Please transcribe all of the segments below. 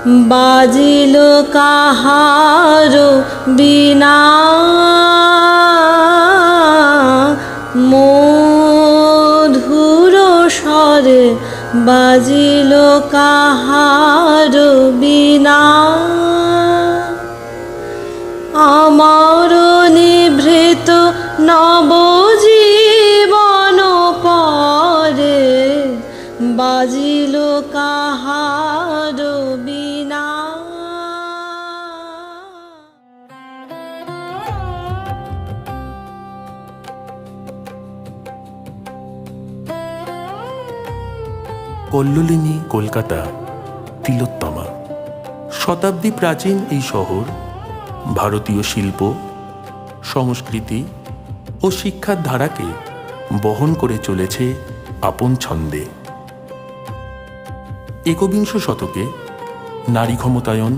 বাজিল কাহার বিনা, মধুর স্বরে বাজিল কাহার বিনা। আমার নিভৃত নবজীবন পরে বাজিল কাহার বিনা। কল্লোলিনী, কলকাতা, তিলোত্তমা। শতাব্দী প্রাচীন এই শহর ভারতীয় শিল্প, সংস্কৃতি ও শিক্ষার ধারাকে বহন করে চলেছে আপন ছন্দে। একবিংশ শতকে নারী ক্ষমতায়ন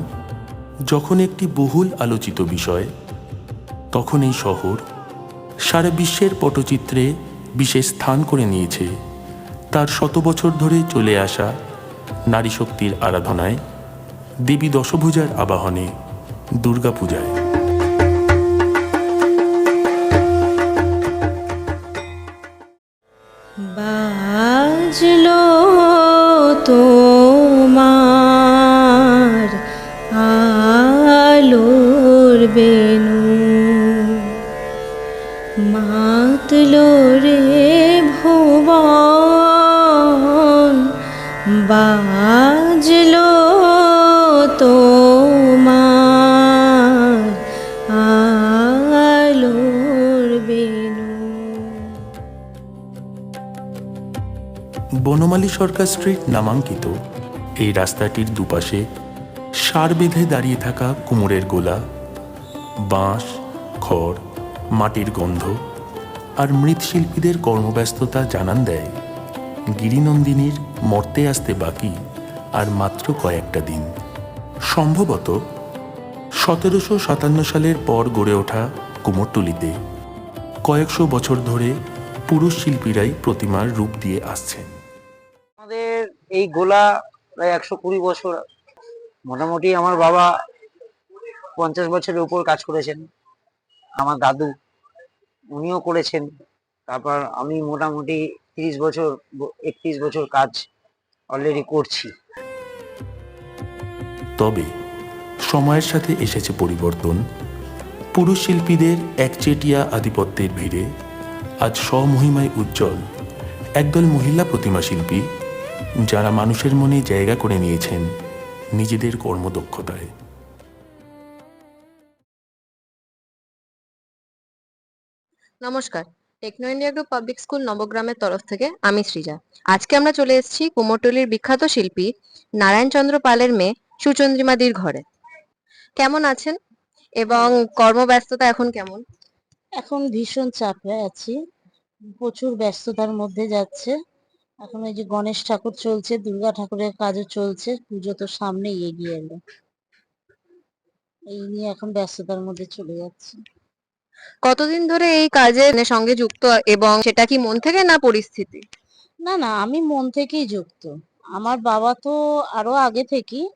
যখন একটি বহুল আলোচিত বিষয়, তখন এই শহর সারা বিশ্বের পটচিত্রে বিশেষ স্থান করে নিয়েছে তার 100 বছর ধরে চলে আসা নারী শক্তির আরাধনায়, দেবী দশভুজার আবাহনে, দুর্গা পূজায়। বাজলো তোমার আলোর বেনু, মাতলো রে ভুবন, বাজলো তোমার আলোর বেনু। বনমালী সরকার স্ট্রিট নামাঙ্কিত এই রাস্তাটির দুপাশে সার বেঁধে দাঁড়িয়ে থাকা কুমোরের গোলা, বাঁশ, খড়, মাটির গন্ধ আর মৃৎশিল্পীদের কর্মব্যস্ততা জানান দেয় গিরিনন্দিনীর মর্তে আসতে বাকি আর মাত্র কয়েকটা দিন। সম্ভবত 1757 সালের পর গড়ে ওঠা কুমোরটুলিতে কয়েকশো বছর ধরে পুরুষ শিল্পীরাই প্রতিমার রূপ দিয়ে আসছেন। আমাদের এই গোলা প্রায় 120 বছর। মোটামুটি আমার বাবা 50 বছরের উপর কাজ করেছেন, আমার দাদু উনিও করেছেন, তারপর আমি মোটামুটি 31 বছর কাজ অলরেডি করছি। তবে সময়ের সাথে এসেছে পরিবর্তন। পুরুষ শিল্পীদের একচেটিয়া আধিপত্যের ভিড়ে আজ স্বমহিমায় উজ্জ্বল একদল মহিলা প্রতিমা শিল্পী, যারা মানুষের মনে জায়গা করে নিয়েছেন নিজেদের কর্মদক্ষতায়। নমস্কার, Techno India group public school নবগ্রামের তরফ থেকে আমি সৃজা। আজকে আমরা চলে এসেছি কুমোরটুলির বিখ্যাত শিল্পী নারায়ণচন্দ্র পালের মেয়ে সুচন্দ্রিমাদির ঘরে। কেমন আছেন এবং কর্মব্যস্ততা এখন কেমন? এখন ভীষণ চাপে আছি, প্রচুর ব্যস্ততার মধ্যে যাচ্ছে। এখন এই যে গণেশ ঠাকুর চলছে, দুর্গা ঠাকুরের কাজও চলছে, পুজো তো সামনেই এগিয়ে এলো, এই নিয়ে এখন ব্যস্ততার মধ্যে চলে যাচ্ছে। কতদিন ধরে এই কাজের সঙ্গে যুক্ত এবং সেটা কি মন থেকে না পরিস্থিতি? না না, আমি মন থেকেই যুক্ত। আমার বাবা তো আরো আগে থেকেই,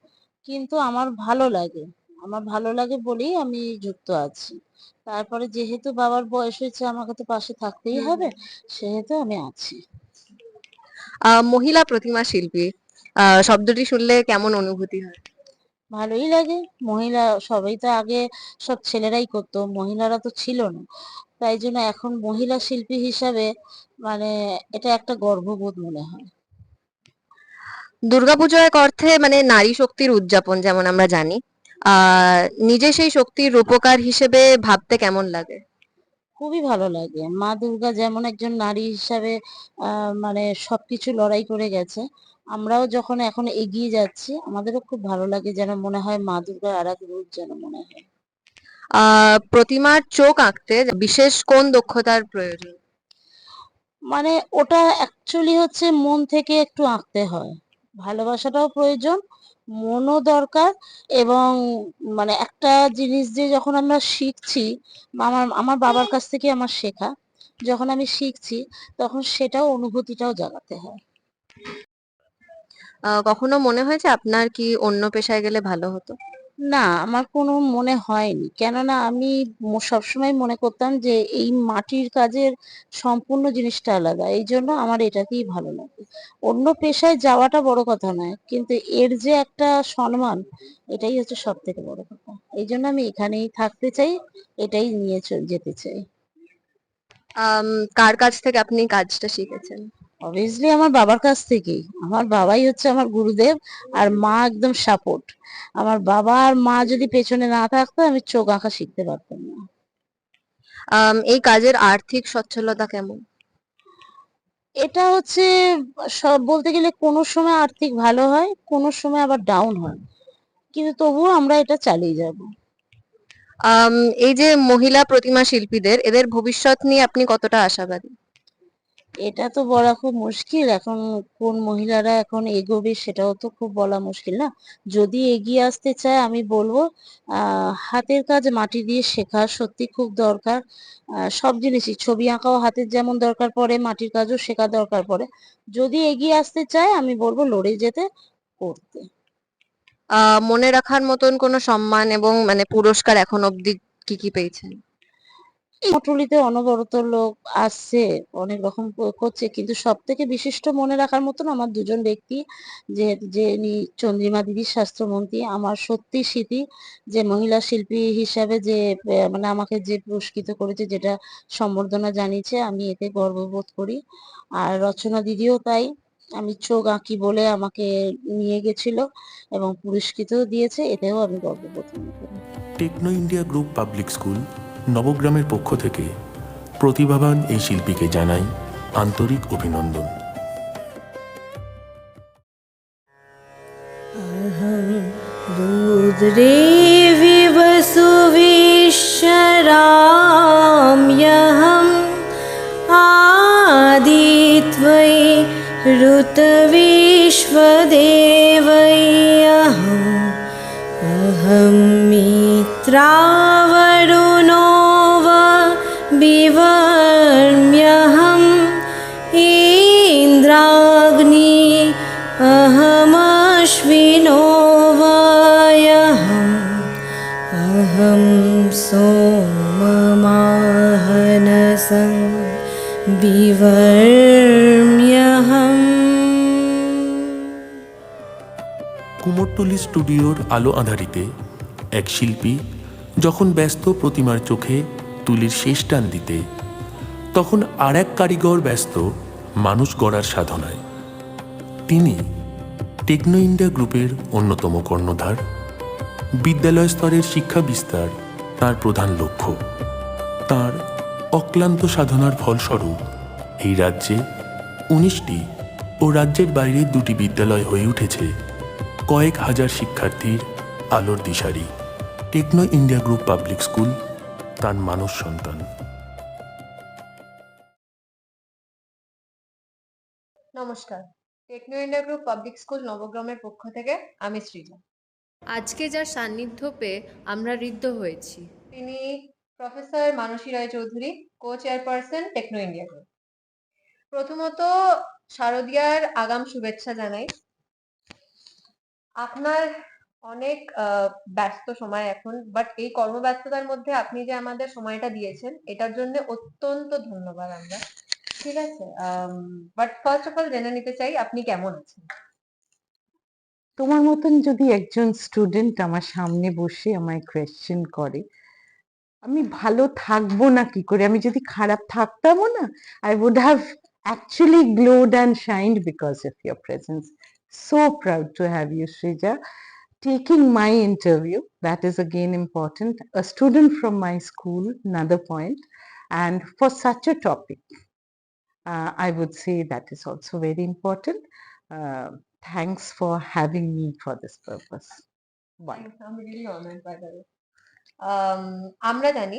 কিন্তু আমার ভালো লাগে বলেই আমি যুক্ত আছি। তারপরে যেহেতু বাবার বয়স হয়েছে, আমাকে তো পাশে থাকতেই হবে, সেহেতু আমি আছি। মহিলা প্রতিমা শিল্পী শব্দটি শুনলে কেমন অনুভূতি হয়? ভালোই লাগে। মহিলা সবাই তো আগে সব ছেলেরাই করতো, মহিলারা তো ছিল না। তাই জন্য এখন মহিলা শিল্পী হিসাবে মানে এটা একটা গর্ববোধ মনে হয়। দুর্গাপূজা এক অর্থে নারী শক্তির উদযাপন, যেমন আমরা জানি। নিজে সেই শক্তির রূপকার হিসেবে ভাবতে কেমন লাগে? খুবই ভালো লাগে। মা দুর্গা যেমন একজন নারী হিসাবে সবকিছু লড়াই করে গেছে, আমরাও যখন এখন এগিয়ে যাচ্ছি, আমাদেরও খুব ভালো লাগে, যেন মনে হয় মা দুর্গার আরেক রূপ যেন মনে হয়। প্রতিমার চোখ আঁকতে বিশেষ কোন দক্ষতার প্রয়োজন? ওটা অ্যাকচুয়ালি হচ্ছে মন থেকে একটু আঁকতে হয়, ভালোবাসাটাও প্রয়োজন, মনও দরকার। এবং একটা জিনিস যে যখন আমরা শিখছি, আমার বাবার কাছ থেকে আমার শেখা, যখন আমি শিখছি তখন সেটাও অনুভূতিটাও জাগাতে হয়। কখনো মনে হয়েছে আপনার কি অন্য পেশায় গেলে ভালো হতো? না, আমার কোনো মনে হয়নি, কেননা আমি সবসময় মনে করতাম যে এই মাটির কাজের সম্পূর্ণ জিনিসটা আলাদা, এই জন্য আমার এটাকেই ভালো লাগে। অন্য পেশায় যাওয়াটা বড় কথা নয়, কিন্তু এর যে একটা সম্মান, এটাই হচ্ছে সব থেকে বড় কথা। এই জন্য আমি এখানেই থাকতে চাই, এটাই নিয়ে যেতে চাই। আম, কার কাছ থেকে আপনি কাজটা শিখেছেন? অবভিয়াসলি আমার বাবার কাছ থেকেই। আমার বাবাই হচ্ছে আমার গুরুদেব, আর মা একদম সাপোর্ট। আমার বাবা আর মা যদি পেছনে না থাকতো, আমি চোখ আঁকা শিখতে পারতাম না। এই কাজের আর্থিক সচ্ছলতা কেমন? এটা হচ্ছে সব বলতে গেলে কোনো সময় আর্থিক ভালো হয়, কোনো সময় আবার ডাউন হয়, কিন্তু তবুও আমরা এটা চালিয়ে যাব। আম, এই যে মহিলা প্রতিমা শিল্পীদের, এদের ভবিষ্যৎ নিয়ে আপনি কতটা আশাবাদী? এটা তো বলা খুব মুশকিল এখন। কোন মহিলারা এখন এগোবে সেটাও তো খুব বলা মুশকিল না। যদি এগিয়ে আসতে চায়, আমি বলবো হাতের কাজ মাটি দিয়ে শেখা সত্যি খুব দরকার। সব জিনিসই, ছবি আঁকাও হাতের যেমন দরকার পড়ে, মাটির কাজও শেখা দরকার পড়ে। যদি এগিয়ে আসতে চায়, আমি বলবো লড়ে যেতে, করতে। মনে রাখার মতন কোনো সম্মান এবং মানে পুরস্কার এখন অব্দি কি কি পেয়েছেন? কুমোরটুলিতে অনবরত লোক আসছে, অনেক রকম করছে, কিন্তু সব থেকে বিশিষ্ট মনে রাখার মতন আমার দুজন ব্যক্তি, যে যিনি চন্দ্রিমা দিদির স্বাস্থ্যমন্ত্রী, আমার সত্যি স্মৃতি, যে মহিলা শিল্পী হিসাবে যে মানে আমাকে যে পুরস্কৃত করেছে, যেটা সম্বর্ধনা জানিয়েছে, আমি এতে গর্ববোধ করি। আর রচনা দিদিও তাই, আমি চোখ আঁকি বলে আমাকে নিয়ে গেছিল এবং পুরস্কৃতও দিয়েছে, এতেও আমি গর্ববোধ মনে করি। Techno India group public school নবগ্রামের পক্ষ থেকে প্রতিভাবান এই শিল্পীকে জানাই আন্তরিক অভিনন্দন। रुद्रे विवसुविश्वराम्यहम् आदित्वै ऋतविश्वदेवैयहम् अहं मित्रावरुणो विवर्म्यहम् इन्द्राग्नि अहमश्विनो वायहम् अहं सोममाहनसं विवर्म्यहम्। কুমোরটুলি স্টুডিওর আলো আঁধারিতে এক শিল্পী যখন ব্যস্ত প্রতিমার চোখে তুলির শেষ টান দিতে, তখন আর এক কারিগর ব্যস্ত মানুষ গড়ার সাধনায়। তিনি টেকনো ইন্ডিয়া গ্রুপের অন্যতম কর্ণধার। বিদ্যালয় স্তরের শিক্ষা বিস্তার তার প্রধান লক্ষ্য। তার অক্লান্ত সাধনার ফলস্বরূপ এই রাজ্যে 19টি ও রাজ্যের বাইরে 2টি বিদ্যালয় হয়ে উঠেছে কয়েক হাজার শিক্ষার্থীর আলোর দিশারি। Techno India group public School তার মানস সন্তান। নমস্কার, Techno India group public school নবগ্রামের পক্ষ থেকে আমি সৃজা। আজকে যার সান্নিধ্য পেয়ে আমরা ঋদ্ধ হয়েছি, তিনি প্রফেসর মানসী রায় Chowdhury, co-chairperson techno India group. প্রথমত শারদিয়ার আগাম শুভেচ্ছা জানাই। আপনার অনেক ব্যস্ত সময় এখন, বাট এই কর্মব্যস্ততার মধ্যে আপনি যে আমাদের সময়টা দিয়েছেন, এটার জন্য অত্যন্ত ধন্যবাদ আমরা। ঠিক আছে, বাট ফার্স্ট অফ অল জেনে নিতে চাই আপনি কেমন আছেন। তোমার মতন যদি একজন স্টুডেন্ট আমার সামনে বসে আমায় কোয়েশ্চেন করে, আমি ভালো থাকবো না কি করে? আমি যদি খারাপ থাকতামও না, I would have actually glowed and shined because of your presence. So proud to have you, Shrija, taking my interview. That is again important. A student from my school, another point. And for such a topic, I would say that is also very important. Thanks for having me for this purpose. One. I'm really honored by the way. আমরা জানি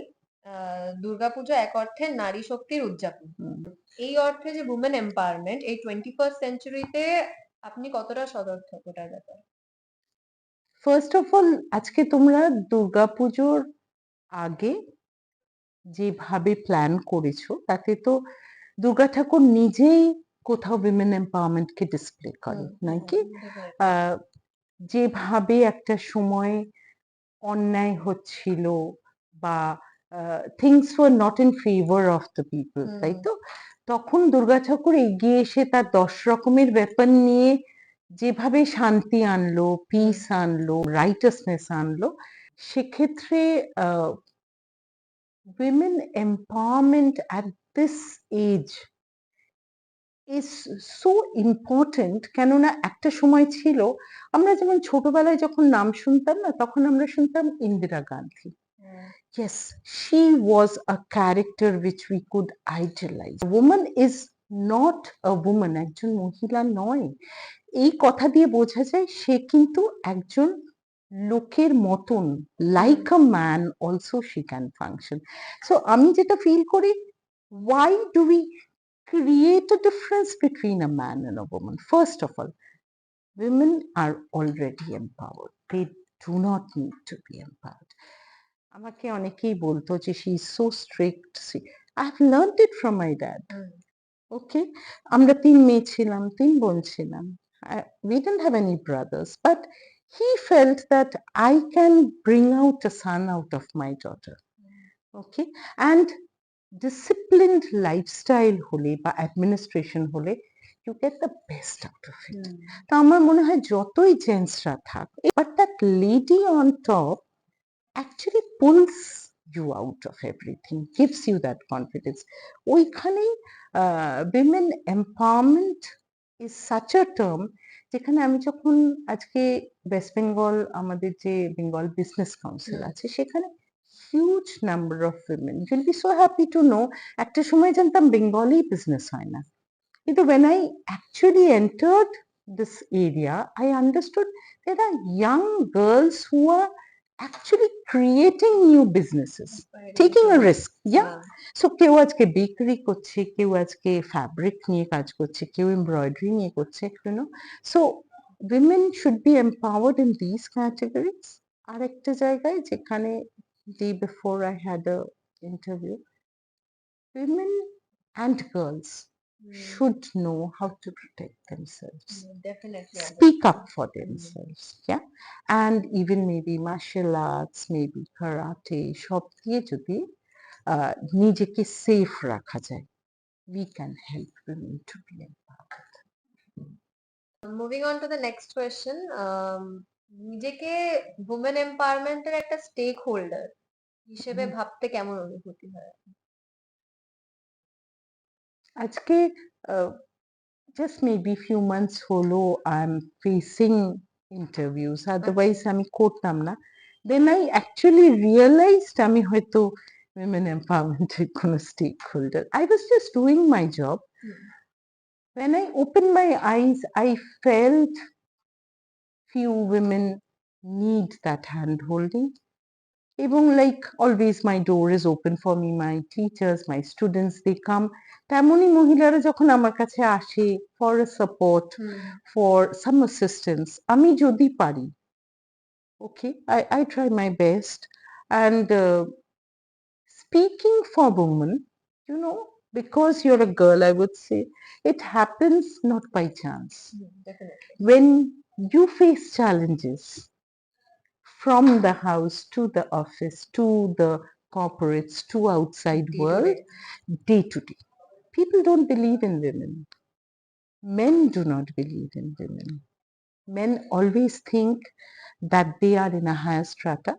দুর্গাপূজা এক অর্থে নারী শক্তির উদযাপন। এই অর্থে যে উমেন এম্পাওয়ারমেন্ট এই 21st সেঞ্চুরিতে আপনি কতটা সদর্থক ওটার ব্যাপারে? ফার্স্ট অফ অল, আজকে তোমরা দুর্গাপুজোর আগে যেভাবে প্ল্যান করেছো, তাতে তো দুর্গা ঠাকুর নিজেই কোথাও উইমেন এম্পাওয়ারমেন্টকে ডিসপ্লে করে নাকি যেভাবে একটা সময় অন্যায় হচ্ছিল বা things were not in favour of the people, তাই তো? তখন দুর্গা ঠাকুর এগিয়ে এসে তার 10 রকমের ওয়েপন নিয়ে যেভাবে শান্তি আনলো, পিস আনলো, রাইটাসনেস আনলো, সেক্ষেত্রে women empowerment at this age is so important. কেননা একটা সময় ছিল, আমরা যেমন ছোটবেলায় যখন নাম শুনতাম না, তখন আমরা শুনতাম Indira Gandhi. Yes, she was a character which we could idolize. A woman is not a woman, একজন মহিলা নয়। এই কথা দিয়ে বোঝা যায় সে কিন্তু একজন লোকের মতন, like a man also she can function. So আমি যেটা ফিল করি, why do we create a difference between a man and a woman? First of all, women are already empowered. They do not need to be empowered. আমাকে অনেকেই বলতো যে she is so strict. I have learned it from my dad. ওকে, আমরা 3 মেয়ে ছিলাম, 3 বোন ছিলাম। We didn't have any brothers, but he felt that I can bring out a son out of my daughter. Okay, and disciplined lifestyle হলে বা administration হলে you get the best out of it. তো আমার মনে হয় যতই জেন্টসরা থাক, but that lady on top actually pulls you out of everything, gives you that confidence. ওইখানেই women empowerment is such a term, যেখানে আমি যখন আজকে ওয়েস্ট বেঙ্গল, আমাদের যে বেঙ্গল বিজনেস কাউন্সিল আছে, সেখানে huge number of women, you will be so happy to know, একটা সময় জানতাম বেঙ্গলি বিজনেস হয় না, কিন্তু when I actually entered this area, I understood there are young girls who are actually creating new businesses, taking a risk. Yeah. So কেউ আজকে bakery করছে, কেউ আজকে ফ্যাব্রিক নিয়ে কাজ করছে, কেউ এমব্রয়ডারি নিয়ে করছে, you know. So women should be empowered in these categories. আরেকটা জায়গায় যেখানে day before I had a interview, women and girls should know how to protect themselves, Definitely. speak up for themselves. Yeah, and even maybe martial arts, maybe karate, সব দিয়ে যদি নিজেকে safe রাখা যায়, we can help women to be empowered. Moving on to the next question, নিজেকে women এম্পাওয়ারমেন্টের একটা stake holder হিসেবে ভাবতে কেমন অনুভূতি হয়? আজকে just maybe few months হলো I'm facing interviews, otherwise আমি করতাম না। Then I actually realized আমি হয়তো women empowerment এর কোনো stakeholder. I was just doing my job. When I opened my eyes, I felt few women need that hand holding. এবং like always my door is open for me, my teachers, my students, they come. তেমনই মহিলারা যখন আমার কাছে আসে for a support, for some assistance, আমি যদি পারি, okay, I try my best. And speaking for women, you know, because you're a girl, I would say it happens not by chance. Definitely. When you face challenges from the house to the office to the corporates to outside world, day to day, people don't believe in women. Men do not believe in women. Men always think that they are in a higher strata,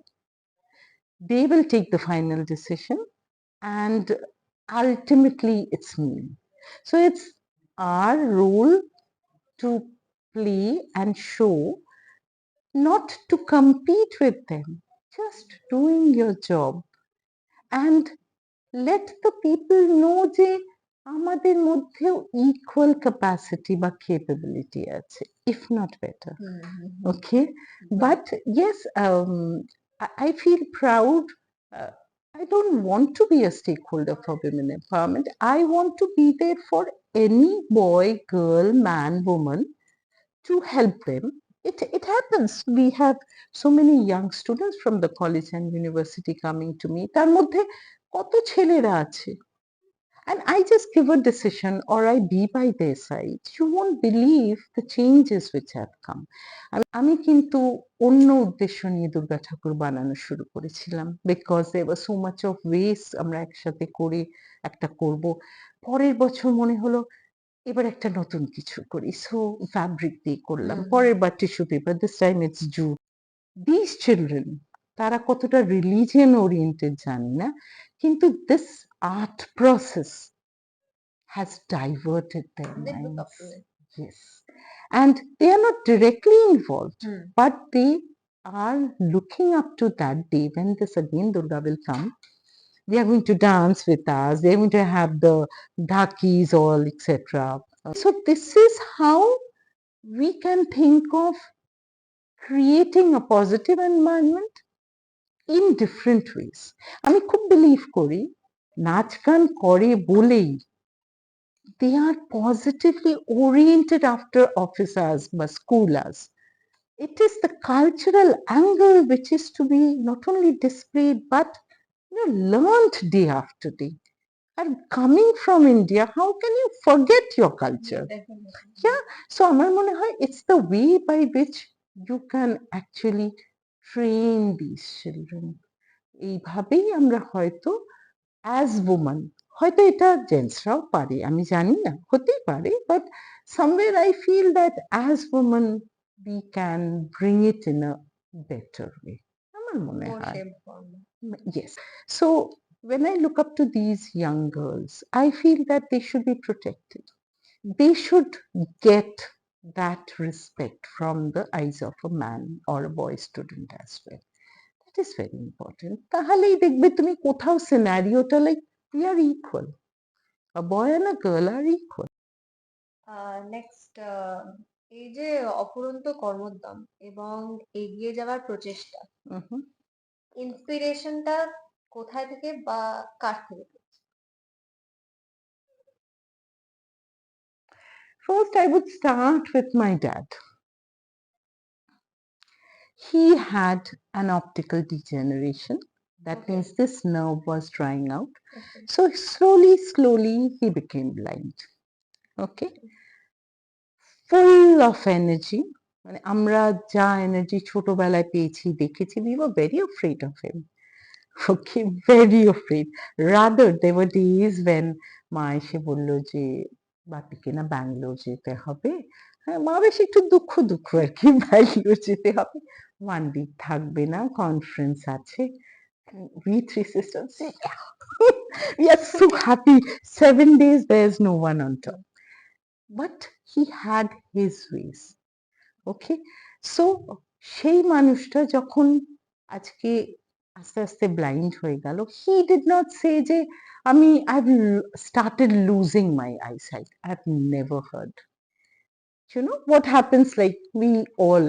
they will take the final decision, and ultimately it's me. So it's our role to play and show, not to compete with them, just doing your job and let the people know যে আমাদের মধ্যেও equal capacity বা capability আছে, if not better. Okay, but yes, I feel proud. I don't want to be a stakeholder for women empowerment. I want to be there for any boy, girl, man, woman, to help them. It happens. We have so many young students from the college and university coming to me. তার মধ্যে কত ছেলেরা আছে, and I just give a decision or I be by their side, you won't believe the changes which have come. আমি কিন্তু অন্য উদ্দেশ্য নিয়ে দুর্গা ঠাকুর বানানো শুরু করেছিলাম, because there was so much of waste আমরা একসাথে করে একটা করব। পরের বছর মনে হলো এবার একটা নতুন কিছু করি, সো ফ্যাব্রিক দিয়ে করলাম। পরের বার tissue paper, this time it's jute. This children, তারা কতটা রিলিজিয়ন ওরিয়েন্টেড জানি না, কিন্তু this art process has diverted their minds. Yes. And they are not directly involved, but they are looking up to that day when this again Durga will come. They are going to dance with us, they are going to have the dhakis all, etc. So this is how we can think of creating a positive environment in different ways. আমি খুব believe করি নাচ গান করে বলেই they are positively oriented after office hours বা school hours. It is the cultural angle which is to be not only displayed but learned day after day. And coming from India, how can you forget your culture? Yeah, so আমার মনে হয় it's the way by which you can actually train these children. এইভাবেই আমরা হয়তো as woman, হয়তো এটা জেন্টসরাও পারে, আমি জানি না, হতেই পারে, but somewhere I feel that as women we can bring it in a better way. আমার মনে হয়। Yes. So when I look up to these young girls, I feel that they should be protected. They should get that respect from the eyes of a man or a boy student as well. That is very important. তাহলেই দেখবে তুমি কোথাও সিনারিওটা like we are equal. A boy and a girl are equal. Next, এই যে অফুরন্ত কর্মোদ্যম এবং এগিয়ে যাওয়ার প্রচেষ্টা, Mhm. ইন্সপিরেশনটা কোথায় থেকে বা কার থেকে? First, I would start with my dad. He had an optical degeneration. That Okay. means this nerve was drying out. Okay. So slowly he became blind. Okay. Full of energy. মানে আমরা যা energy ছোটবেলায় পেয়েছি দেখেছি, we were very afraid of him. Okay, very afraid. Rather, there were days when মা এসে বলল যে বাপিকে না ব্যাঙ্গালোর যেতে হবে। হ্যাঁ, মা বেশ একটু দুঃখ আর কি, ব্যাঙ্গালোর যেতে হবে, 1 week থাকবে না, কনফারেন্স আছে। We three sisters, yeah. We are so happy. 7 days there's no one on top. But he had his ways. Okay, so সেই মানুষটা যখন আজকে আস্তে আস্তে ব্লাইন্ড হয়ে গেল, he did not say যে আমি I've started losing my eyesight. I've never heard. You know what happens, like we all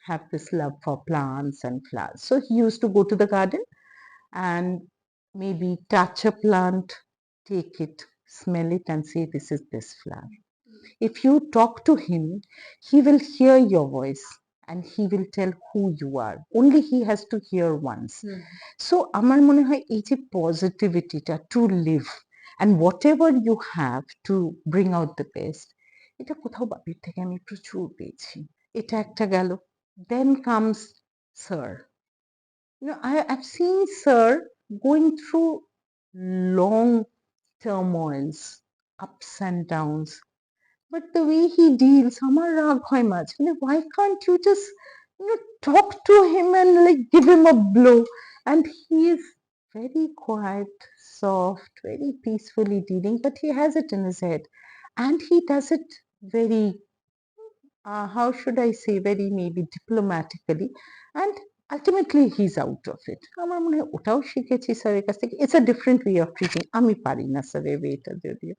have this love for plants and flowers. So he used to go to the garden and maybe touch a plant, take it, smell it and say this is this flower. If you talk to him, he will hear your voice and he will tell who you are. Only he has to hear once. So আমার মনে হয় এই যে পজিটিভিটিটা to live and whatever you have to bring out the best, এটা কোথাও বাপির থেকে আমি প্রচুর পেয়েছি। এটা একটা গেল। Then comes sir. I've seen sir going through long turmoils, ups and downs. But the way he deals, আমার রাগ হয় মাঝে, why can't you just talk to him and like give him a blow? And he is very quiet, soft, very peacefully dealing, but he has it in his head. And he does it very, how should I say, very maybe diplomatically. And ultimately he's out of it. আমার মনে হয় ওটাও শিখেছি স্যারের কাছ থেকে। It's a different way of treating. আমি পারি না স্যারের ওয়েটা যদিও।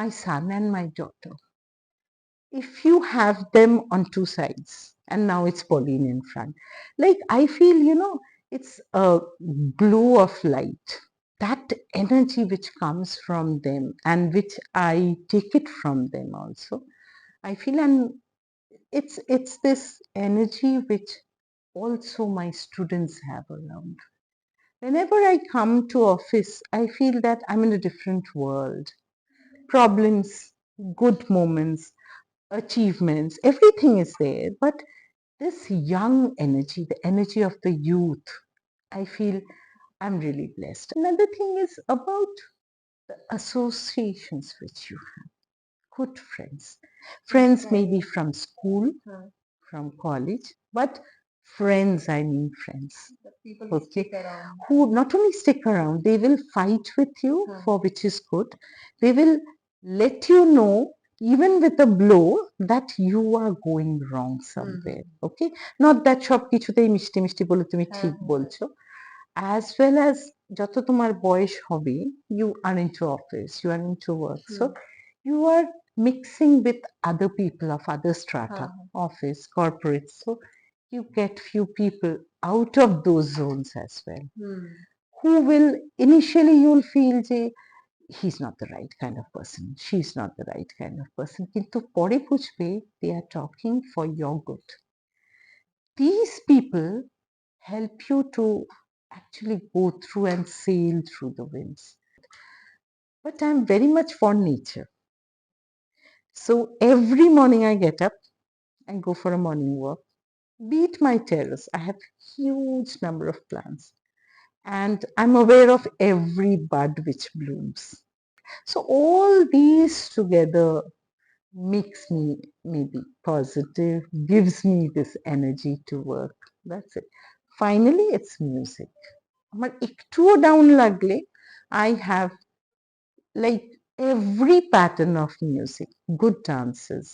My son and my daughter, if you have them on two sides and now it's Pauline in front, like I feel it's a glow of light, that energy which comes from them and which I take it from them also, I feel, and it's this energy which also my students have around. Whenever I come to office, I feel that I'm in a different world. Problems, good moments, achievements, everything is there. But this young energy, the energy of the youth, I feel I'm really blessed. Another thing is about the associations which you have. Good friends. Friends maybe from school, from college, but friends, I mean friends. Okay, who not only stick around, they will fight with you for which is good. They will let you know, even with a blow, that you are going wrong somewhere. Okay, not that সব কিছুতেই মিষ্টি মিষ্টি বলে তুমি ঠিক বলছো, as well as যত তোমার বয়স হবে, you are into office, you are into work, so you are mixing with other people of other strata, office, corporate, so you get few people out of those zones as well, who will initially you'll feel যে he's not the right kind of person, she's not the right kind of person, কিন্তু পরে বুঝবে they are talking for your good. These people help you to actually go through and sail through the winds. But I'm very much for nature. So every morning I get up and go for a morning walk. Be it my terrace, I have huge number of plants and I'm aware of every bud which blooms. So all these together makes me maybe positive, gives me this energy to work. That's it. Finally, it's music. আমার একটুও down লাগলে I have like every pattern of music, good dances.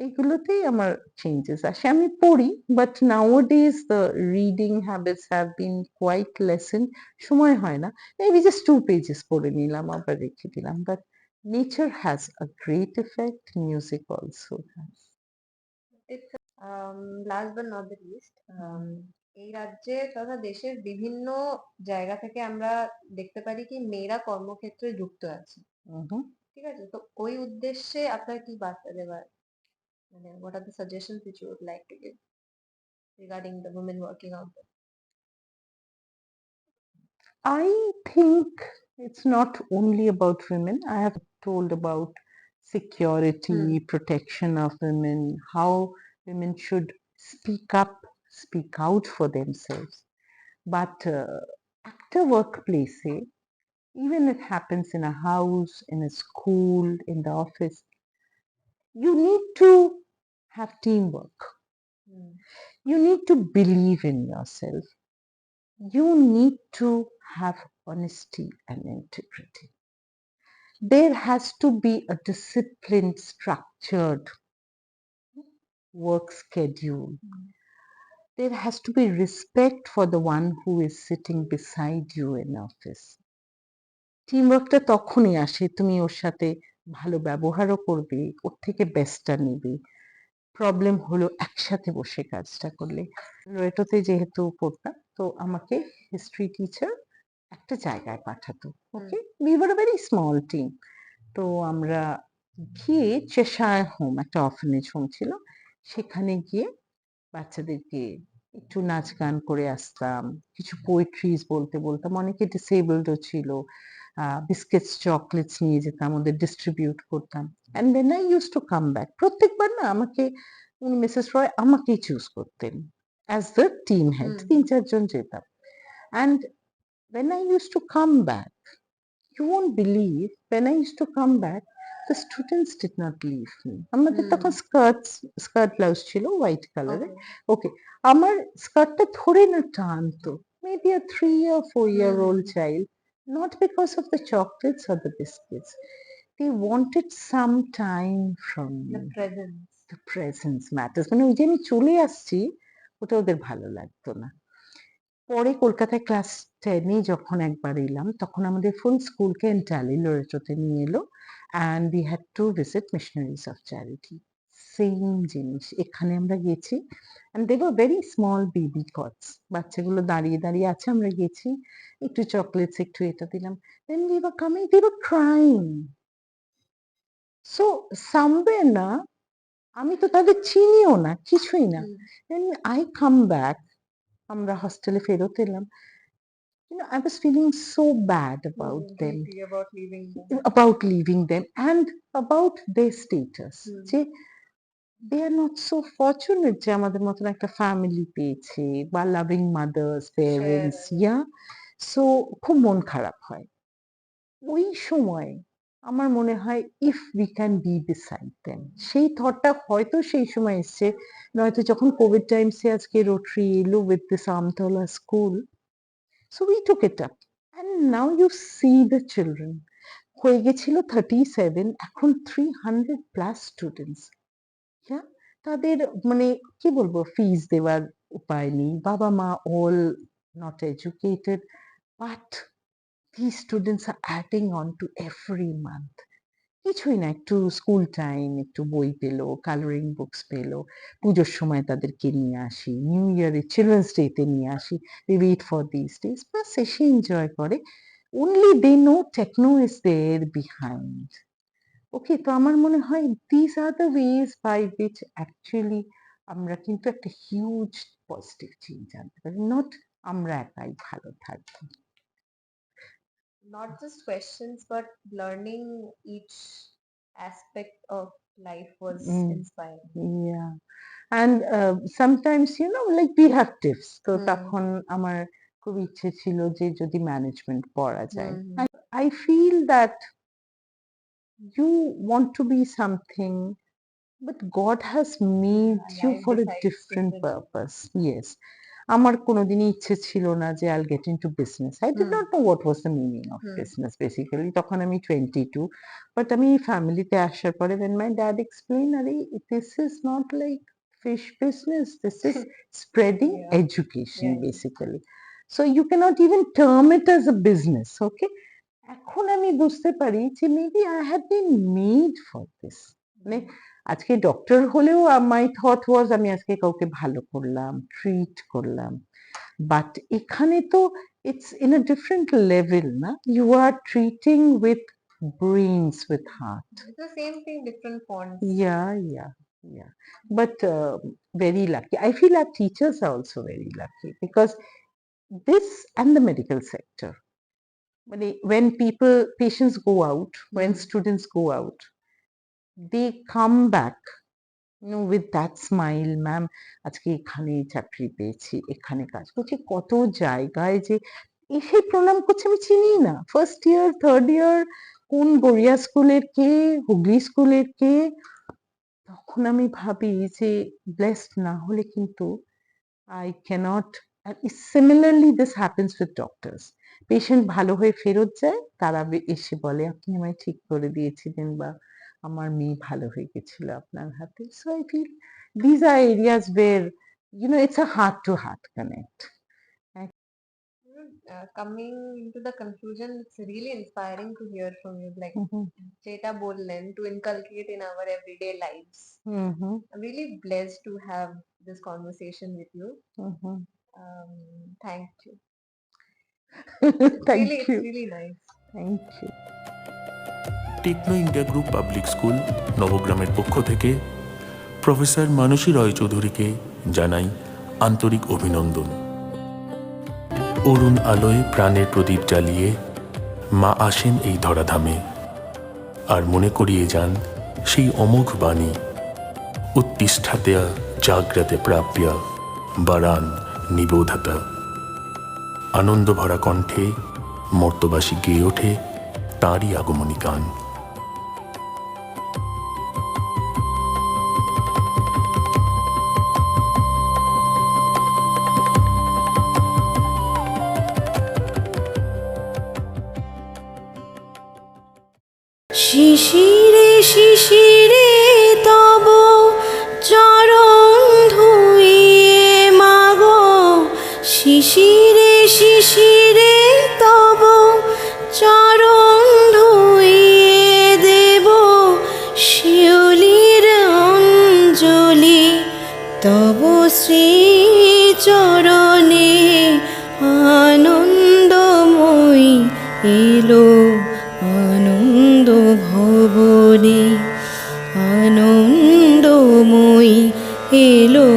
এগুলোতেই আমার changes আসে। আমি পড়ি, but nowadays the reading habits have been quite lessened. সময় হয় না। Maybe just 2 pages পড়ে নিলাম, আবার রেখে দিলাম। But nature has a great effect, music also has. Last but not the least, এই রাজ্যে তথা দেশের বিভিন্ন জায়গা থেকে আমরা দেখতে পারি কি মেয়েরা কর্মক্ষেত্রে যুক্ত আছে, Mhm. ঠিক আছে? তো ওই উদ্দেশ্যে আপনার কি বার্তা দেবার, মানে what are the suggestions which you would like to give regarding the women working out there? I think it's not only about women. I have told about security, protection of women, how women should speak up, speak out for themselves. But at a workplace, even it happens in a house, in a school, in the office, you need to have teamwork. You need to believe in yourself. You need to have honesty and integrity. There has to be a disciplined, structured work schedule. There has to be respect for the one who is sitting beside you in office. টিমওয়ার্কটা তখনই আসে তুমি ওর সাথে ভালো ব্যবহারও করবে, ওর থেকে বেস্টটা নেবে। Problem হলো একসাথে বসে কাজটা করলে। রয়েটোতে যেহেতু পড়তাম, তো আমাকে হিস্ট্রি টিচার একটা জায়গায় পাঠাতো। Okay, we were a very small team. তো আমরা গিয়ে চেশায়ার হোম, একটা অরফানেজ হোম ছিল, সেখানে গিয়ে বাচ্চাদেরকে একটু নাচ গান করে আসতাম, কিছু পোয়েট্রিজ বলতে বলতাম। অনেকে ডিসেবলডও ছিল। বিস্কিটস, চকলেটস নিয়ে যেতাম, ওদের ডিস্ট্রিবিউট করতাম। And then I use to come back. প্রত্যেকবার না আমাকে উনি মিসেস রয় আমাকেই চুজ করতেন অ্যাজ দ্য টিম হেড। ৩-৪ জন যেতাম। And when I used to come back, you won't believe, when I used to come back, the students did not leave me. আমাদের তখন স্কার্ট ব্লাউজ ছিল হোয়াইট কালারের। ওকে, আমার স্কার্টটা ধরে না টানতো, maybe a 3 or 4-year-old child, not because of the chocolates or the biscuits. They wanted some time from me. The presence matters. মানে ওই যে আমি চলে আসছি, ওটা ওদের ভালো লাগতো না। পরে কলকাতায় ক্লাস 10-এ যখন একবার এলাম, তখন আমাদের ফুল স্কুলকে এন্টায়ারলি লরেটোতে নিয়ে এলো, and we had to visit missionaries of charity. Same জিনিস এখানে আমরা গেছি, and they were very small baby cots. বাচ্চাগুলো দাঁড়িয়ে দাঁড়িয়ে আছে, আমরা গেছি, একটু চকলেটস, একটু এটা দিলাম। Then we were coming, they were crying. So somewhere না, আমি তো তাদের চিনিও না, কিছুই না। দেন আই কাম ব্যাক, আমরা হস্টেলে ফেরত এলাম। I was feeling so bad about them, about leaving them, and about their status. যে they are not so fortunate যে আমাদের মতন একটা ফ্যামিলি পেয়েছে বা লাভিং মাদার্স পেরেন্টস, ইয়া। সো খুব মন খারাপ হয় ওই সময়। আমার মনে হয় if we can be beside them, সেই থটটা হয়তো সেই সময় এসছে, নয়তো যখন কোভিড টাইমসে আজকে রোটারি এলো with this Amtala school, so we took it up and now you see the children. হয়ে গেছিল 37, এখন 300 প্লাস স্টুডেন্টস। হ্যাঁ, তাদের মানে কি বলবো, ফিজ দেওয়ার উপায় নেই, বাবা মা all not educated, but these students are adding on to every month. কিছুই না, একটু স্কুল টাইম, একটু বই পেলো, কালারিং বুকস পেলো, পুজোর সময় তাদেরকে নিয়ে আসি, নিউ ইয়ারে চিলড্রেন্স ডেতে নিয়ে আসি, they wait for this days, bus এসে এনজয় করে। only they know Techno is there behind. ওকে, তো আমার মনে হয় this are the ways by which actually আমরা কিন্তু একটা হিউজ পজিটিভ চেঞ্জ আনতে পারি, নট আমরা একাই ভালো থাকবো। Not just questions, but learning each aspect of life was inspiring. Yeah, and sometimes like we have tips, তো তখন আমার খুব ইচ্ছে ছিল যে যদি ম্যানেজমেন্ট পড়া যায়। I feel that you want to be something, but God has made you life for a decides different differently. purpose. Yes. আমার কোনোদিনই ইচ্ছে ছিল না যে I'll get into business. I did not know what was the meaning of business basically. তখন আমি 22, but আমি ফ্যামিলিতে আসার পরে when my dad explained, আরে this is not like fish business, this is spreading education basically. So you cannot even term it as a business, okay? এখন আমি বুঝতে পারি যে maybe I have been made for this. মানে আজকে doctor হলেও মাই thought was আমি আজকে কাউকে ভালো করলাম, ট্রিট করলাম, বাট এখানে তো it's in a different level, না? You are treating with brains, with heart. It's the same thing, different fonts. Yeah. But very lucky. I feel our teachers are also very lucky because this and the medical sector. When patients go out, when students go out, they come back with that smile, ma'am আজকে এখানে চাকরি পেয়েছি, এখানে কাজ করছি, কত জায়গায় যে এসে প্রণাম করছে আমি চিনি না, ফার্স্ট ইয়ার, থার্ড ইয়ার, কোন গড়িয়া স্কুলের কে, হুগলি স্কুলের কে। তখন আমি ভাবি যে ব্লেসড না হলে কিন্তু I cannot. Similarly, this happens with doctors. Patient ভালো হয়ে ফেরত যায়, তারা এসে বলে আপনি আমায় ঠিক করে দিয়েছিলেন বা আমার মেয়ে ভালো হয়ে গেছিল আপনার হাতে। So I feel these are areas where it's a heart to heart connect. Coming into the conclusion, it's really inspiring to hear from you, like যেটা বললেন, to inculcate in our everyday lives. I'm really blessed to have this conversation with you. Thank you. Thank It's you. really nice. Thank you. Techno India group public school নবগ্রামের পক্ষ থেকে professor মানসী রয় চৌধুরীকে জানাই আন্তরিক অভিনন্দন। অরুণ আলোয় প্রাণের প্রদীপ জ্বালিয়ে মা আসেন এই ধরাধামে, আর মনে করিয়ে যান সেই অমোঘ বাণী, উত্তিষ্ঠাতেয়া জাগ্রতে প্রাপ্যা বারান নিবোধতা। আনন্দ ভরা কণ্ঠে মর্তবাসী গেয়ে ওঠে তাঁরই আগমনী গান। শিশিরে শিশিরে তব চরণ ধুইয়ে মাগো, শিশিরে শিশিরে তব চরণ ধুইয়ে দেব, শিউলির অঞ্জলি তব শ্রী চরণে, আনন্দময়ী এলো আনন্দ ভবনে, আনন্দময়ী এলো